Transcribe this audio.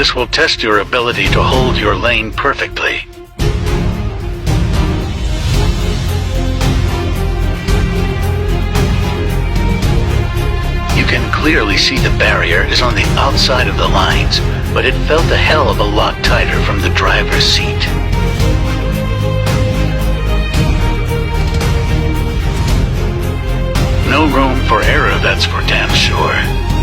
This will test your ability to hold your lane perfectly. You can clearly see the barrier is on the outside of the lines, but it felt a hell of a lot tighter from the driver's seat. No room for error, that's for damn sure.